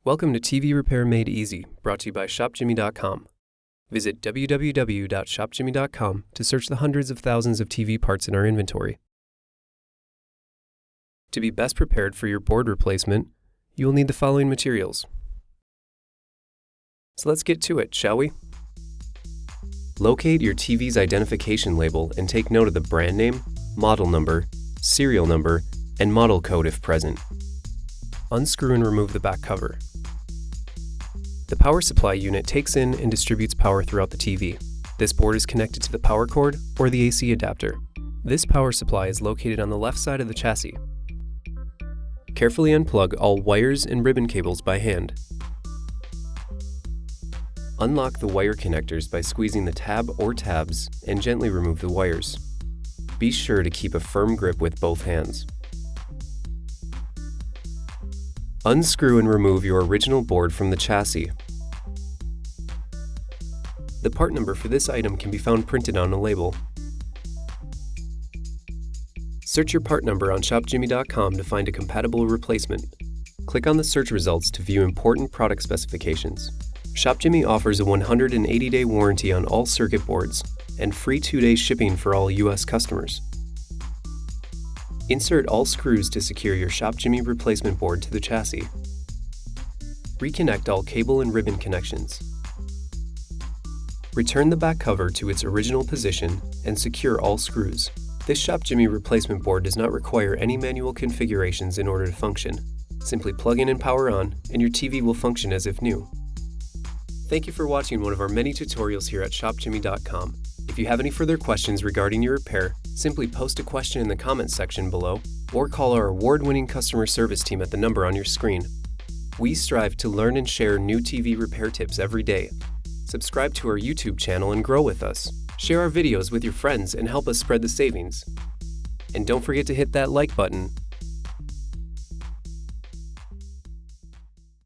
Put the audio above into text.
Welcome to TV Repair Made Easy, brought to you by ShopJimmy.com. Visit www.shopjimmy.com to search the hundreds of thousands of TV parts in our inventory. To be best prepared for your board replacement, you will need the following materials. So let's get to it, shall we? Locate your TV's identification label and take note of the brand name, model number, serial number, and model code if present. Unscrew and remove the back cover. The power supply unit takes in and distributes power throughout the TV. This board is connected to the power cord or the AC adapter. This power supply is located on the left side of the chassis. Carefully unplug all wires and ribbon cables by hand. Unlock the wire connectors by squeezing the tab or tabs and gently remove the wires. Be sure to keep a firm grip with both hands. Unscrew and remove your original board from the chassis. The part number for this item can be found printed on a label. Search your part number on ShopJimmy.com to find a compatible replacement. Click on the search results to view important product specifications. ShopJimmy offers a 180-day warranty on all circuit boards and free 2-day shipping for all US customers. Insert all screws to secure your ShopJimmy replacement board to the chassis. Reconnect all cable and ribbon connections. Return the back cover to its original position and secure all screws. This ShopJimmy replacement board does not require any manual configurations in order to function. Simply plug in and power on, and your TV will function as if new. Thank you for watching one of our many tutorials here at ShopJimmy.com. If you have any further questions regarding your repair, simply post a question in the comments section below or call our award-winning customer service team at the number on your screen. We strive to learn and share new TV repair tips every day. Subscribe to our YouTube channel and grow with us. Share our videos with your friends and help us spread the savings. And don't forget to hit that like button